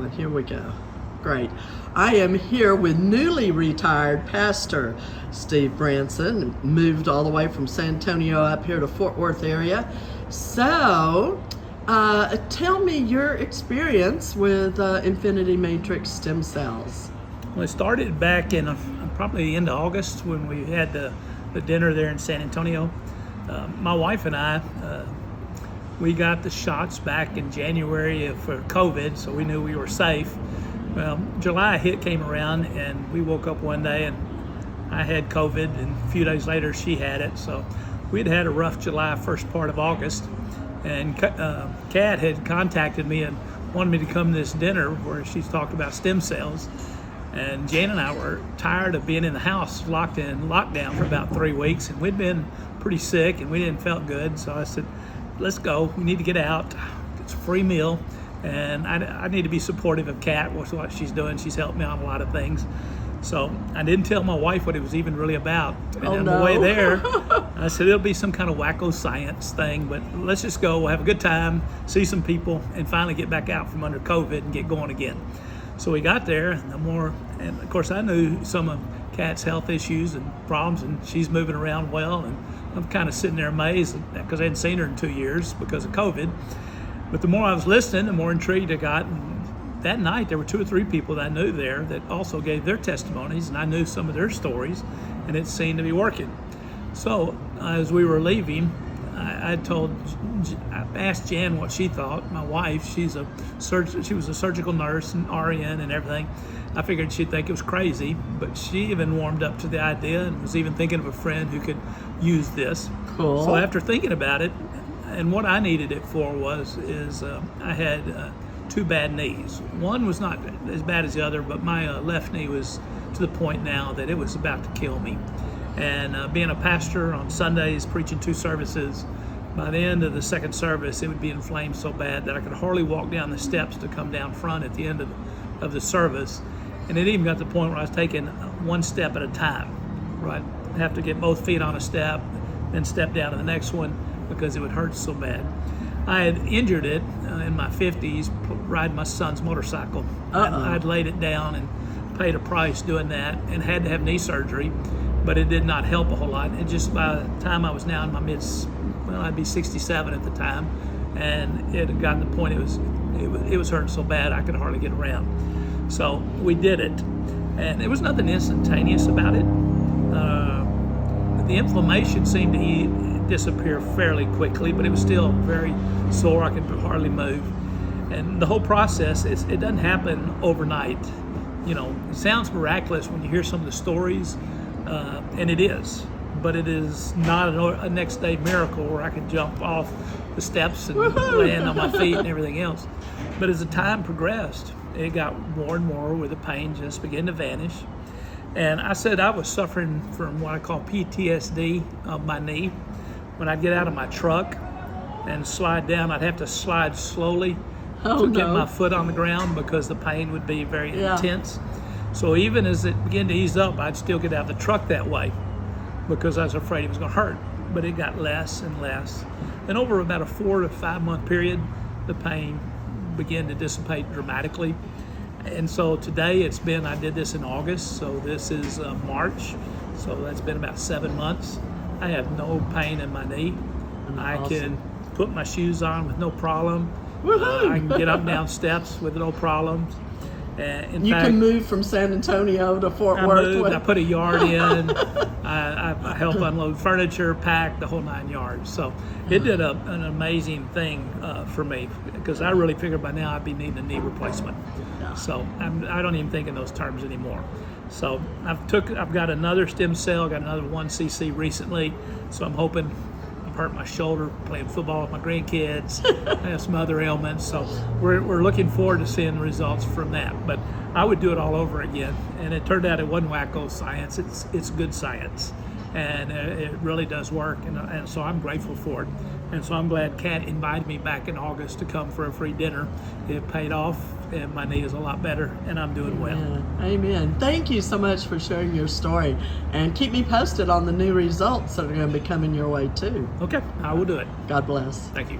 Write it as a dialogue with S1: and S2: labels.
S1: on, here we go. Great. I am here with newly retired pastor Steve Branson, moved all the way from San Antonio up here to Fort Worth area. So, tell me your experience with Infiniti Matrix stem cells.
S2: Well, it started back in probably the end of August when we had the dinner there in San Antonio. My wife and I, we got the shots back in January for COVID, so we knew we were safe. Well, July came around and we woke up one day and I had COVID, and a few days later she had it. So we'd had a rough July, first part of August, and Kat had contacted me and wanted me to come to this dinner where she's talked about stem cells. And Jan and I were tired of being in the house, locked in lockdown for about 3 weeks, and we'd been pretty sick and we didn't felt good. So I said, let's go, we need to get out. It's a free meal, and I need to be supportive of Kat with what she's doing. She's helped me on a lot of things. So I didn't tell my wife what it was even really about. And on the way there, I said, it'll be some kind of wacko science thing, but let's just go, we'll have a good time, see some people, and finally get back out from under COVID and get going again. So we got there, and of course I knew some of Kat's health issues and problems, and she's moving around well, and I'm kind of sitting there amazed because I hadn't seen her in 2 years because of COVID. But the more I was listening, the more intrigued I got. And that night there were 2 or 3 people that I knew there that also gave their testimonies, and I knew some of their stories, and it seemed to be working. So as we were leaving, I asked Jan what she thought. My wife, she was a surgical nurse and RN and everything. I figured she'd think it was crazy, but she even warmed up to the idea and was even thinking of a friend who could use this.
S1: Cool.
S2: So after thinking about it, and what I needed it for is I had 2 bad knees. One was not as bad as the other, but my left knee was to the point now that it was about to kill me. And being a pastor on Sundays, preaching 2 services, by the end of the second service, it would be inflamed so bad that I could hardly walk down the steps to come down front at the end of the service. And it even got to the point where I was taking 1 step at a time. Right, I'd have to get both feet on a step, then step down to the next one because it would hurt so bad. I had injured it in my 50s riding my son's motorcycle. I'd laid it down and paid a price doing that and had to have knee surgery, but it did not help a whole lot. And just by the time I was now in my I'd be 67 at the time, and it had gotten to the point it was hurting so bad I could hardly get around. So we did it, and there was nothing instantaneous about it. The inflammation seemed to disappear fairly quickly, but it was still very sore. I could hardly move, and the whole process it doesn't happen overnight. You know, it sounds miraculous when you hear some of the stories, and it is. But it is not a next day miracle where I can jump off the steps and land on my feet and everything else. But as the time progressed, it got more and more where the pain just began to vanish. And I said I was suffering from what I call PTSD of my knee. When I'd get out of my truck and slide down, I'd have to slide slowly to get my foot on the ground because the pain would be very intense. So even as it began to ease up, I'd still get out of the truck that way, because I was afraid it was going to hurt. But it got less and less. And over about a 4 to 5 month period, the pain began to dissipate dramatically. And so today I did this in August, so this is March. So that's been about 7 months. I have no pain in my knee. I can put my shoes on with no problem. I can get up and down steps with no problems.
S1: You can move from San Antonio to Fort Worth.
S2: I put a yard in. I help unload furniture, pack, the whole 9 yards. So it did an amazing thing for me, because I really figured by now I'd be needing a knee replacement. So I don't even think in those terms anymore. So I've got another stem cell, got another 1 cc recently. So I'm hoping. Hurt my shoulder playing football with my grandkids. I have some other ailments, so we're looking forward to seeing the results from that. But I would do it all over again, and it turned out it wasn't wacko science. It's good science, and it really does work, and so I'm grateful for it. And so I'm glad Kat invited me back in August to come for a free dinner. It paid off, and my knee is a lot better, and I'm doing well.
S1: Amen. Thank you so much for sharing your story, and keep me posted on the new results that are going to be coming your way too.
S2: Okay, I will do it.
S1: God bless.
S2: Thank you.